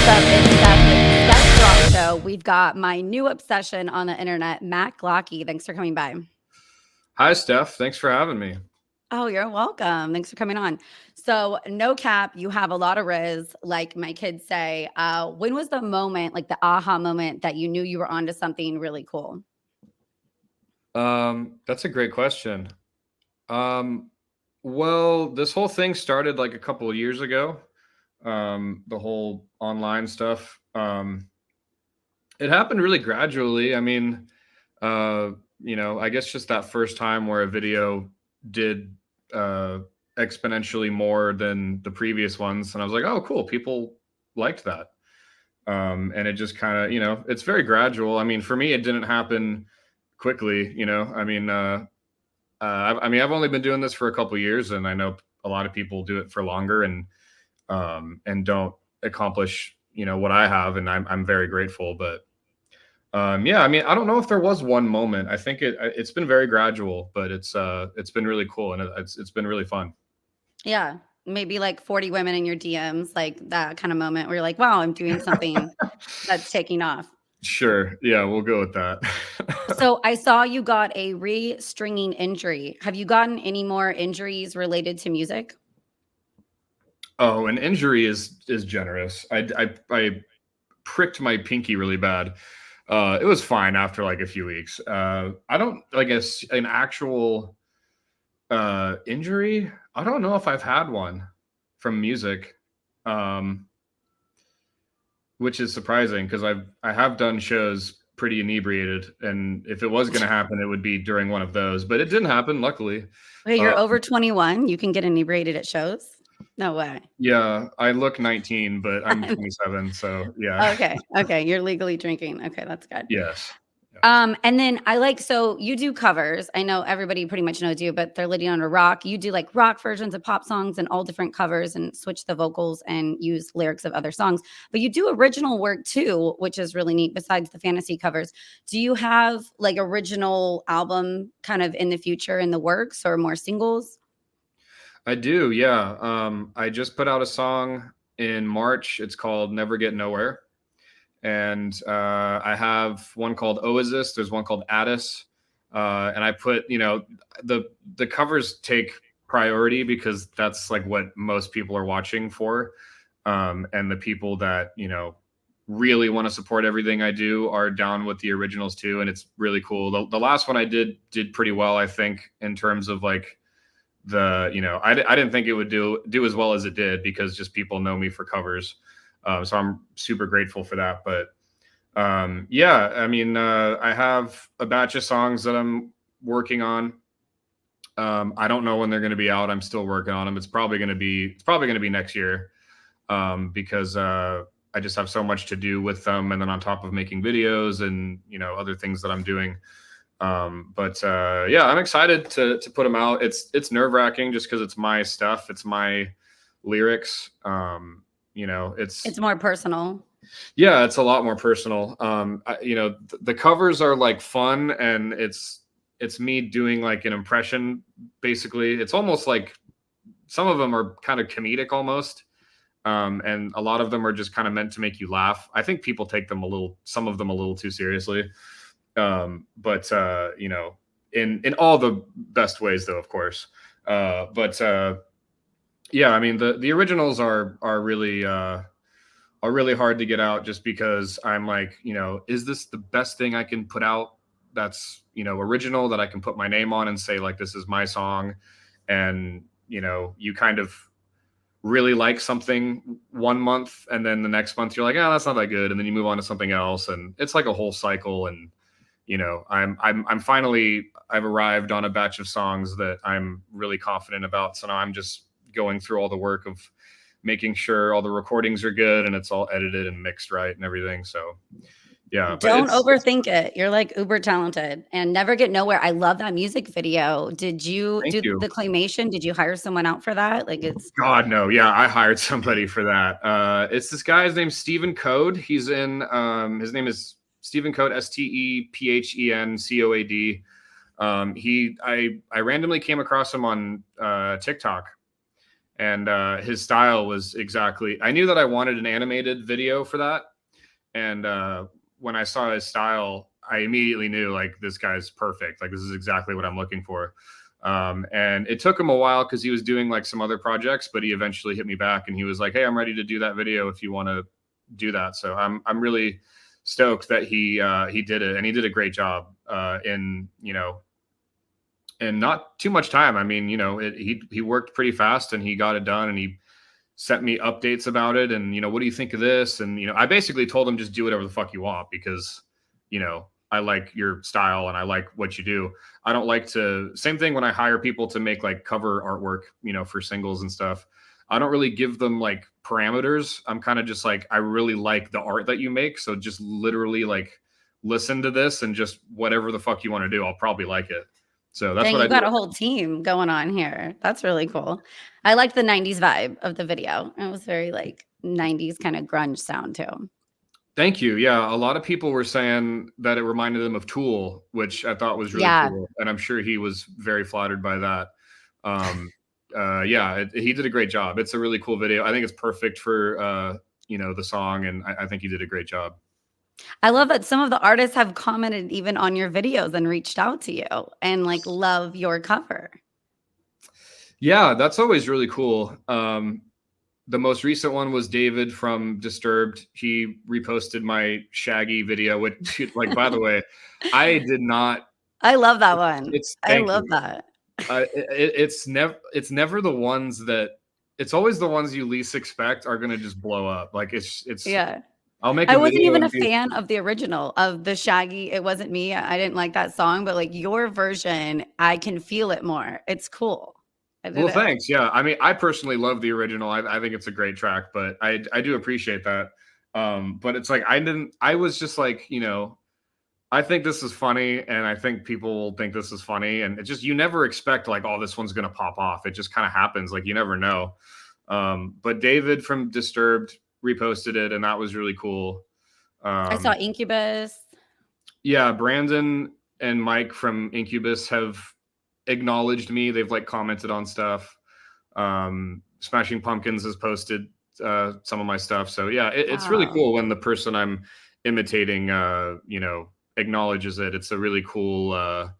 up? It's Stef with Stef's Rock Show. We've got my new obsession on the internet, Matt Glocky. Thanks for coming by. Hi, Steph. Thanks for having me. Oh, you're welcome. Thanks for coming on. So, no cap, you have a lot of riz, like my kids say. When was the moment, like the aha moment, that you knew you were onto something really cool? That's a great question. Um, well, this whole thing started like a couple of years ago. The whole online stuff. It happened really gradually. I mean, uh, I guess just that first time where a video did uh, exponentially more than the previous ones, and I was like, oh, cool, people liked that. And it just kind of, it's very gradual. I mean, for me, it didn't happen quickly. I've only been doing this for a couple years, and I know a lot of people do it for longer and don't accomplish what I have, and I'm very grateful. But yeah, I mean, I don't know if there was one moment. I think it's been very gradual, but it's been really cool, and it's been really fun. Yeah, maybe like 40 women in your DMs, like that kind of moment where you're like, wow, I'm doing something that's taking off. Sure, yeah, we'll go with that. So I saw you got a re-stringing injury. Have you gotten any more injuries related to music? Oh, an injury is generous. I pricked my pinky really bad. It was fine after like a few weeks. I don't like an actual injury. I don't know if I've had one from music, um, which is surprising because I have done shows pretty inebriated, and if it was going to happen, it would be during one of those. But it didn't happen, luckily. Wait, Uh, you're over 21. You can get inebriated at shows? No way. yeah, I look 19, but I'm 27, so yeah. Okay. Okay. You're legally drinking. Okay. That's good. Yes. Yeah. And then so you do covers. I know everybody pretty much knows you, but they're leading on a rock. You do like rock versions of pop songs and all different covers and switch the vocals and use lyrics of other songs. But you do original work too, which is really neat besides the fantasy covers. Do you have like original album kind of in the future in the works or more singles? I do, yeah. I just put out a song in March. It's called Never Get Nowhere. And I have one called Oasis. There's one called Addis. And I put, the covers take priority because that's like what most people are watching for. And the people that, really want to support everything I do are down with the originals too. And it's really cool. The last one I did pretty well, I think, in terms of like, I didn't think it would do as well as it did because just people know me for covers, so I'm super grateful for that. But yeah, I mean, I have a batch of songs that I'm working on. I don't know when they're going to be out. I'm still working on them. It's probably going to be next year, because I just have so much to do with them, and then on top of making videos and other things that I'm doing. But yeah, I'm excited to put them out. It's nerve-wracking just because it's my stuff, it's my lyrics. It's more personal. Yeah, it's a lot more personal. The covers are like fun, and it's me doing like an impression. Basically, it's almost like some of them are kind of comedic almost. And a lot of them are just kind of meant to make you laugh. I think people take some of them a little too seriously. But in all the best ways, though, of course. But yeah, I mean, the originals are really hard to get out just because I'm like, is this the best thing I can put out that's original, that I can put my name on and say like, this is my song? And you kind of really like something one month, and then the next month you're like, oh, that's not that good, and then you move on to something else, and it's like a whole cycle. And I'm finally, I've arrived on a batch of songs that I'm really confident about. So now I'm just going through all the work of making sure all the recordings are good and it's all edited and mixed right and everything. So yeah, but Don't overthink it. You're like uber talented and Never Get Nowhere. I love that music video. Did you thank do you. the claymation? Did you hire someone out for that? Like it's God, no. Yeah, I hired somebody for that. It's this guy's name's Stephen Code. He's in, his name is Stephen Code, STEPHENCOAD. I randomly came across him on TikTok, and his style was exactly. I knew that I wanted an animated video for that, and when I saw his style, I immediately knew like this guy's perfect. Like this is exactly what I'm looking for. And it took him a while because he was doing like some other projects, but he eventually hit me back and he was like, "Hey, I'm ready to do that video if you want to do that." So I'm really stoked that he did it, and he did a great job in in not too much time. I mean, he worked pretty fast and he got it done, and he sent me updates about it. And what do you think of this? And I basically told him just do whatever the fuck you want because I like your style and I like what you do. I don't like to, same thing when I hire people to make like cover artwork, for singles and stuff. I don't really give them like parameters. I'm kind of just like, I really like the art that you make. So just literally like listen to this and just whatever the fuck you want to do, I'll probably like it. So that's Dang, what I you've got do. a whole team going on here. That's really cool. I like the 90s vibe of the video. It was very like 90s kind of grunge sound too. Thank you. Yeah, a lot of people were saying that it reminded them of Tool, which I thought was really Yeah. cool, and I'm sure he was very flattered by that. Um, yeah, he did a great job. It's a really cool video. I think it's perfect for the song, and I think he did a great job. I love that some of the artists have commented even on your videos and reached out to you and like love your cover. Yeah, that's always really cool. The most recent one was David from Disturbed. He reposted my Shaggy video, which, like, by the way, I did not. I love that one. It's I thank love you. that. It's never the ones that. It's always the ones you least expect are gonna just blow up. Like it's. Yeah. I'll make I a wasn't video even and a fan of the original of the Shaggy. It wasn't me. I didn't like that song, but like your version, I can feel it more. It's cool. I did Well, it. thanks. Yeah, I mean, I personally love the original. I think it's a great track, but I do appreciate that. But it's like I didn't. I was just like, I think this is funny, and I think people will think this is funny, and it just you never expect like, oh, this one's gonna pop off. It just kind of happens. Like you never know. But David from Disturbed reposted it, and that was really cool. I saw Um, Incubus. yeah, Brandon and Mike from Incubus have acknowledged me. They've like commented on stuff. Smashing Pumpkins has posted some of my stuff. So yeah, it's really Wow. cool when the person I'm imitating, acknowledges it. It's a really cool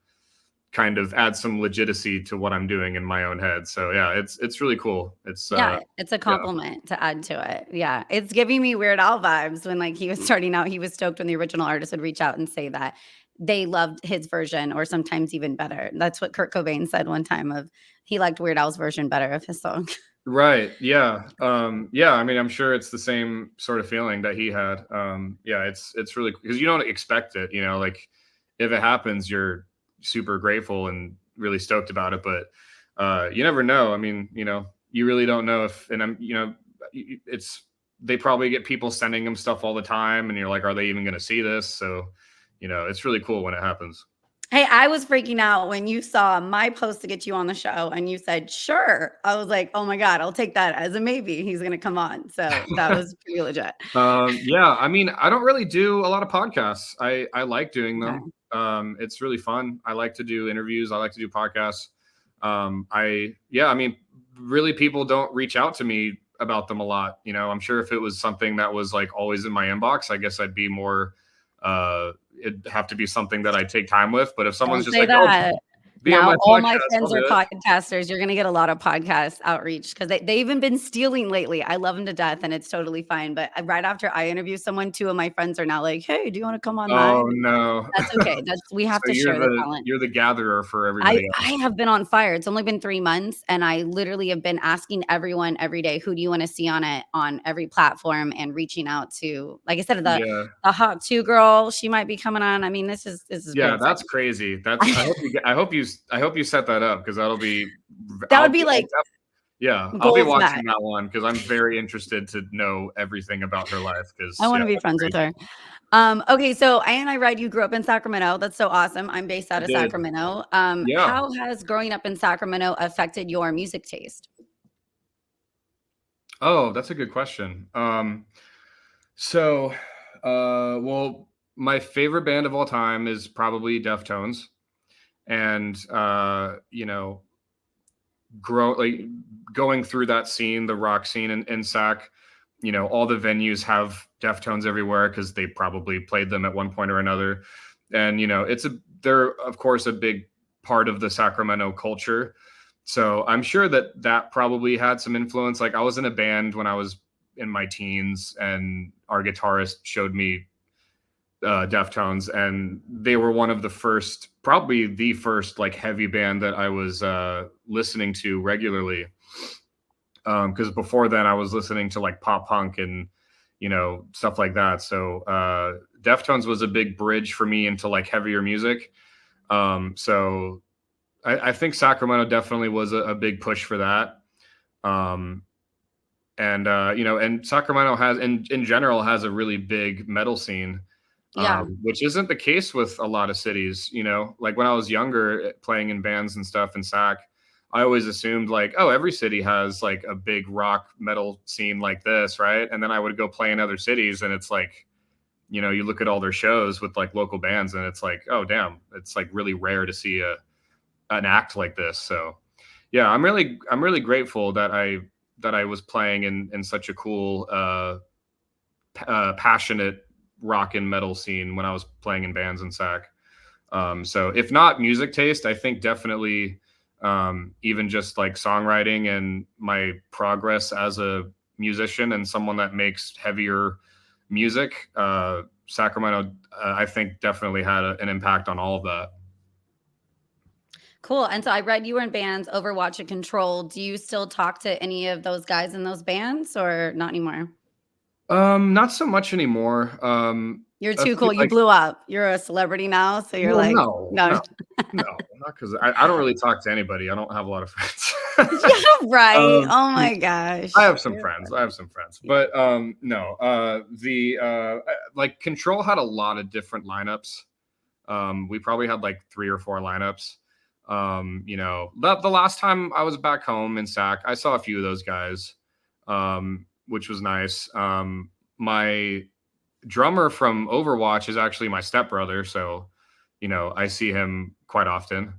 kind of add some legitimacy to what I'm doing in my own head. So yeah, it's really cool. It's Yeah, it's a yeah. compliment to add to it. Yeah, it's giving me Weird Al vibes when like he was starting out. He was stoked when the original artist would reach out and say that they loved his version or sometimes even better. That's what Kurt Cobain said one time of he liked Weird Al's version better of his song. Right. Yeah. Yeah. I mean, I'm sure it's the same sort of feeling that he had. Yeah. It's really because you don't expect it. Like if it happens, you're super grateful and really stoked about it. But you never know. I mean, you really don't know if. And it's they probably get people sending them stuff all the time, and you're like, are they even going to see this? So, it's really cool when it happens. Hey, I was freaking out when you saw my post to get you on the show and you said, sure. I was like, oh my God, I'll take that as a maybe. He's going to come on. So that was pretty legit. Yeah, I mean, I don't really do a lot of podcasts. I like doing Okay. them. It's really fun. I like to do interviews. I like to do podcasts. I mean, really, people don't reach out to me about them a lot. I'm sure if it was something that was like always in my inbox, I guess I'd be more. It'd have to be something that I take time with. But if someone's Don't just say like, "Oh, that. be on Now my all my podcast," I'll friends are do it. podcasters. You're gonna get a lot of podcast outreach because they even been stealing lately. I love them to death, and it's totally fine. But right after I interview someone, 2 of my friends are now like, "Hey, do you want to come on Oh live?" no. That's okay. That's we have So to you're share the the talent. you're the gatherer for I everybody I else. have been on fire. It's only been 3 months, and I literally have been asking everyone every day, "Who do you wanna see on it?" on every platform and reaching out to like I said, Yeah. the Hawk 2 girl, she might be coming on. I mean, this is pretty Yeah, that's exciting. crazy. That's I hope you set that up because that'll be That would be I'll like yeah, I'll be goals watching back. that one because I'm very interested to know everything about her life I because yeah, wanna be that's friends with crazy. her. Okay, so and I read you grew up in Sacramento. That's so awesome. I'm based I out of did. Sacramento. Yeah. How has growing up in Sacramento affected your music taste? Oh, that's a good question. So, well, my favorite band of all time is probably Deftones, and going through that scene, the rock scene in Sac, all the venues have Deftones everywhere because they probably played them at one point or another. And, they're of course a big part of the Sacramento culture. So I'm sure that probably had some influence. Like I was in a band when I was in my teens and our guitarist showed me Deftones, and they were one of the first, probably the first like heavy band that I was listening to regularly. Because before then I was listening to like pop punk and stuff like that. So Deftones was a big bridge for me into like heavier music. So I think Sacramento definitely was a big push for that. And Sacramento has in general has a really big metal scene. Yeah. Which isn't the case with a lot of cities. Like when I was younger playing in bands and stuff in Sac, I always assumed like, oh, every city has like a big rock metal scene like this, right? And then I would go play in other cities and it's like, you look at all their shows with like local bands and it's like, oh damn, it's like really rare to see an act like this. So yeah, I'm really grateful that I was playing in such a cool passionate rock and metal scene when I was playing in bands in Sac. So if not music taste, I think definitely even just like songwriting and my progress as a musician and someone that makes heavier music, Sacramento, I think definitely had an impact on all of that. Cool. And so I read you were in bands Overwatch and Control. Do you still talk to any of those guys in those bands or not anymore? Not so much anymore. You're A too few, cool. You like, blew up. You're a celebrity now. So you're well, like, no, no. no, no, not because I don't really talk to anybody. I don't have a lot of friends. Yeah, right. um, Oh my gosh. I have some You're friends. I funny. have some friends, but no. The like Control had a lot of different lineups. We probably had like 3 or 4 lineups. The last time I was back home in Sac, I saw a few of those guys, which was nice. My drummer from Overwatch is actually my stepbrother, so I see him quite often.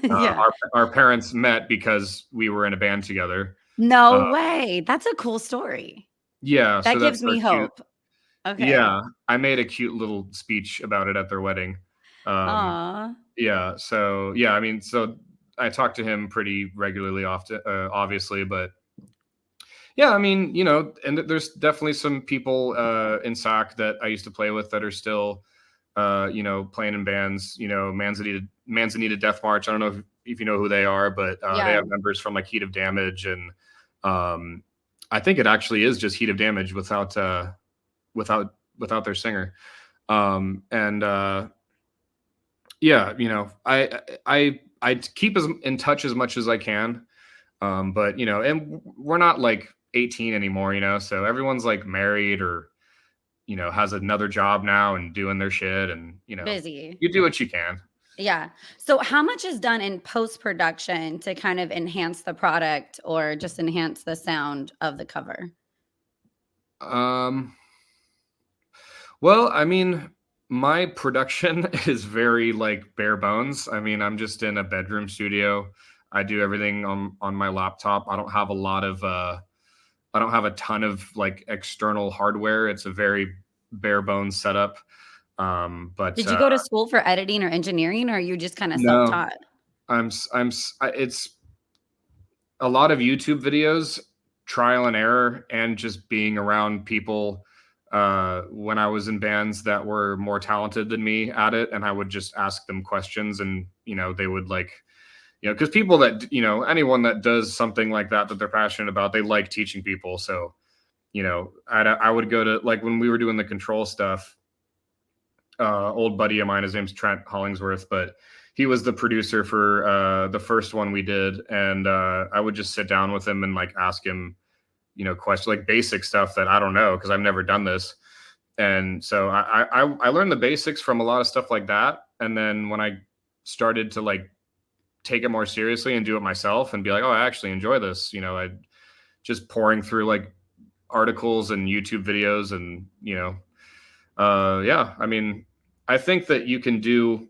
Yeah. Our parents met because we were in a band together. No Uh, way. That's a cool story. yeah, That so gives that's our me cute. hope. Okay. Yeah, I made a cute little speech about it at their wedding. Um, Aw. yeah, so yeah, I mean, so I talk to him pretty regularly, often, obviously, but yeah, I mean, and there's definitely some people in Sac that I used to play with that are still, playing in bands. Manzanita Death March. I don't know if you know who they are, but they Yeah. have members from like Heat of Damage, and um, I think it actually is just Heat of Damage without their singer. And yeah, I keep in touch as much as I can. But and we're not like 18 anymore, so everyone's like married or has another job now and doing their shit, and Busy. you do what you can. Yeah. So how much is done in post-production to kind of enhance the product or just enhance the sound of the cover? Um, well, I mean, my production is very like bare bones. I mean, I'm just in a bedroom studio. I do everything on my laptop. I don't have a ton of like external hardware. It's a very bare bones setup. But Did you go to school for editing or engineering, or are you just kind of no, self-taught? it's a lot of YouTube videos, trial and error, and just being around people when I was in bands that were more talented than me at it, and I would just ask them questions, and they would like, because people that anyone that does something like that they're passionate about, they like teaching people. So I would go to, like, when we were doing the Control stuff. Old buddy of mine, his name's Trent Hollingsworth, but he was the producer for the first one we did, and I would just sit down with him and like ask him, questions like basic stuff that I don't know because I've never done this, and so I learned the basics from a lot of stuff like that, and then when I started to like take it more seriously and do it myself and be like, oh, I actually enjoy this, I just pouring through like articles and YouTube videos, and yeah, I mean, I think that you can do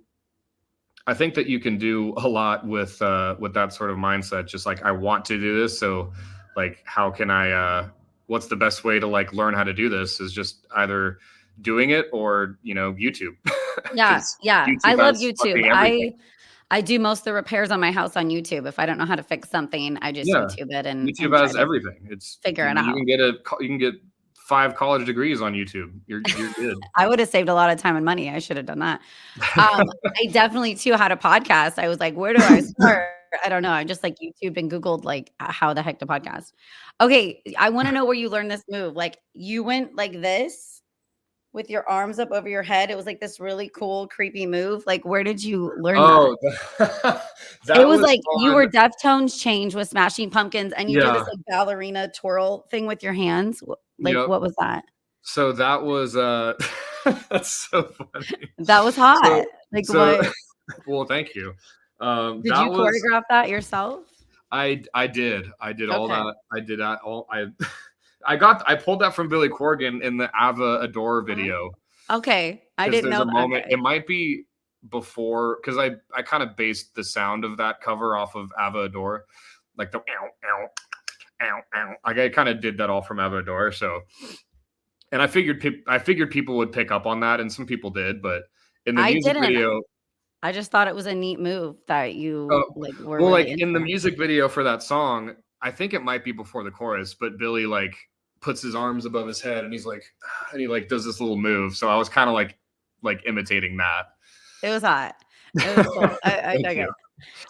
I think that you can do a lot with that sort of mindset. Just like, I want to do this, so like, how can I? What's the best way to like learn how to do this? Is just either doing it or YouTube, Yeah, because yeah. I YouTube love has YouTube. fucking everything. I do most of the repairs on my house on YouTube. If I don't know how to fix something, I just Yeah, YouTube it and YouTube try has to everything. It's figure it you out. can get you can get 5 college degrees on YouTube. You're good. I would have saved a lot of time and money. I should have done that. I definitely too had a podcast. I was like, where do I start? I don't know. I just like YouTube and Googled like how the heck to podcast. Okay, I want to know where you learned this move. Like you went like this with your arms up over your head. It was like this really cool, creepy move. Like, where did you learn that? Oh, It that was was like you on. were Deftones Change with Smashing Pumpkins, and you did this Yeah. like ballerina twirl thing with your hands. Like, Yep. what was that? So that was that's so funny. That was So hot. Like, so what? well, thank you. Did That you was choreograph that yourself? I did all Okay. that. I did that all I pulled that from Billy Corgan in the Ava Adore Uh-huh. video, Okay. I because didn't there's know a that. moment, Okay. it might be before, because I kind of based the sound of that cover off of Ava Adore, like the ow ow ow ow. Like, I kind of did that all from Ava Adore, so. And I figured people would pick up on that, and some people did. But in the I music didn't. video, I just thought it was a neat move that uh, you like were well, really like in the into. music video for that song, I think it might be before the chorus, but Billy like puts his arms above his head, and he's like, and he like does this little move. So I was kind of like imitating that. It was hot. It was cool. I Thank dug you. it.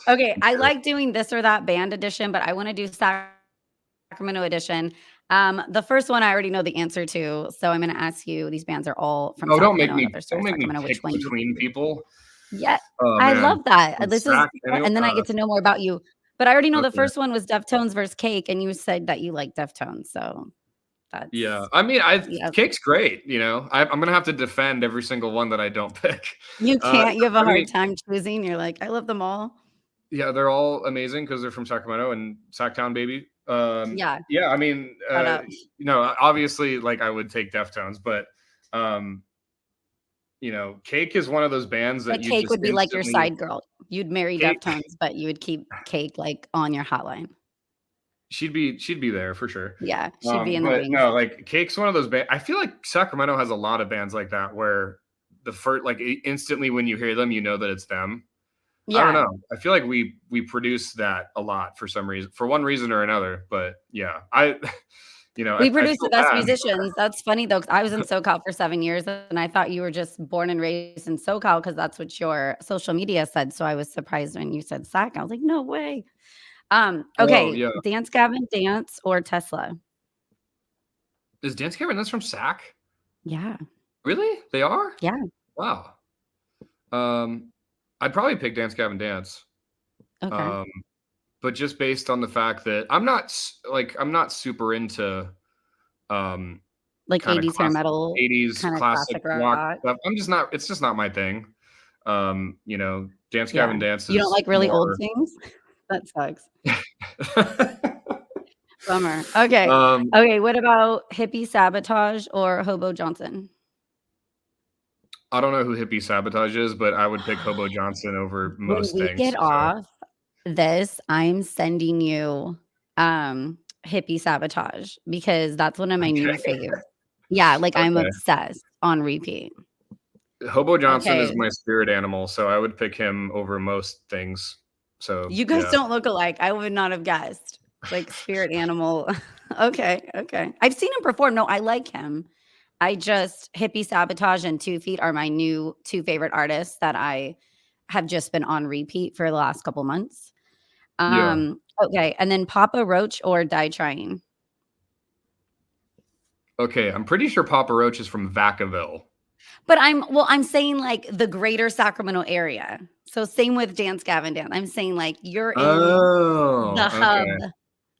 Okay, Thank I you. like doing this or that band edition, but I want to do Sacramento edition. The first one I already know the answer to, so I'm going to ask you. These bands are all from Oh, Sacramento. Another don't star, make me Sacramento. Which pick one you between choose? people. Yeah, Oh I man, love that. from This is, Sac. Anyway, and then I get to know more about you. But I already know the okay. first one was Deftones versus Cake, and you said that you like Deftones, so Yeah, that's I mean, I yeah. Cake's great. I'm gonna have to defend every single one that I don't pick. You can't. You have a I mean, hard time choosing. You're like, I love them all. yeah, they're all amazing because they're from Sacramento and Sacktown, baby. Yeah, Yeah, I mean, shout out. obviously, like, I would take Deftones, but um, Cake is one of those bands that But you Cake just would be like your instantly. side girl. You'd marry Cake, Deftones, but you would keep Cake like on your hotline. she'd be there for sure. Yeah, she'd be in the But wings. no, like, Cake's one of those bands. I feel like Sacramento has a lot of bands like that where the first, like, instantly when you hear them, you know that it's them. I don't Yeah. know. I feel like we produce that a lot for some reason, for one reason or another. But yeah, I We I produce the feel best bad. musicians. That's funny though, 'cause I was in SoCal for 7 years, and I thought you were just born and raised in SoCal because that's what your social media said, so I was surprised when you said Sac. I was like, "No way." Oh Okay, yeah, Dance Gavin Dance or Tesla? is Dance Caravan that's from Sac? Yeah, Really? They are? yeah, Wow. Um, I'd probably pick Dance Gavin Dance. okay. Um, but just based on the fact that I'm not super into um Like kind of 80s hair classic metal, 80s kinda classic classic rock rock. stuff. I'm just not It's just not my thing. Dance Yeah. Gavin Dance You don't is like really old more. things? That sucks. Bummer. Okay. um, Okay, what about Hippie Sabotage or Hobo Johnson? I don't know who Hippie Sabotage is, but I would pick Hobo Johnson over When most we things. get So off this, I'm sending you, Hippie Sabotage because that's one of my new okay, faves. Yeah, like, I'm okay. obsessed on repeat. Hobo Johnson is Okay. my spirit animal, so I would pick him over most things. So You guys yeah, don't look alike. I would not have guessed. Like, spirit animal. Okay, okay. I've seen him perform. No, I like him. I just Hippie Sabotage and 2 Feet are my new 2 favorite artists that I have just been on repeat for the last couple months. yeah. Okay, and then Papa Roach or Die Trying. Okay, I'm pretty sure Papa Roach is from Vacaville. But I'm saying, like, the greater Sacramento area. So same with Dance Gavin Dance. I'm saying, like, you're in the Oh, hub okay.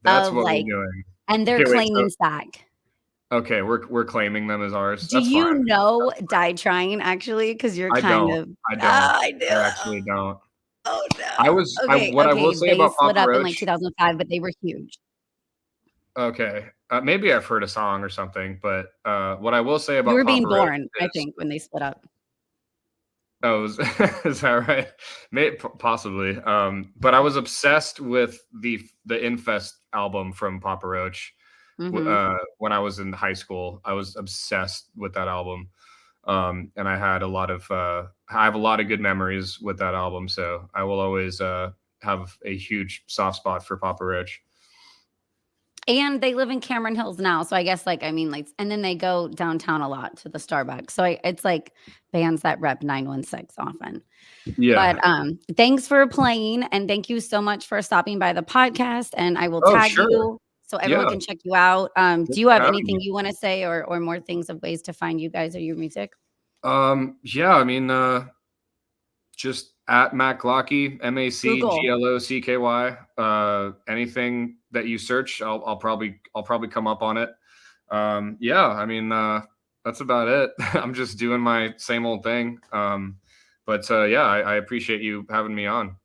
That's of, what we're like, doing. and they're Okay, wait. So claiming Sac. okay, we're claiming them as ours. Do That's fine. you know That's Die Trying actually? Because 'Cause you're I kind don't. of I oh, don't. I do. I actually don't. Oh, no. Okay, What I will okay, say they about split Papa up in, like, Roach. 2005, but they were huge. Okay, maybe I've heard a song or something, but what I will say You about were being Papa Roach born, I is think, when they split up. Oh, is that right? Possibly. But I was obsessed with the Infest album from Papa Roach. Hmm. When I was in high school, I was obsessed with that album. And I have a lot of good memories with that album. So I will always have a huge soft spot for Papa Roach. And they live in Cameron Hills now, so I guess, like, I mean, like, and then they go downtown a lot to the Starbucks. So it's like bands that rep 916 often. But Yeah. thanks for playing, and thank you so much for stopping by the podcast. And I will Oh, tag sure. you so everyone Yeah. can check you out. Do Thanks you for have having anything me. you want to say, or more things of ways to find you guys or your music? Yeah. I mean, just at Mac Glocky, Google. MacGlocky. Anything that you search, I'll probably come up on it. Yeah, I mean, that's about it. I'm just doing my same old thing. But yeah, I appreciate you having me on.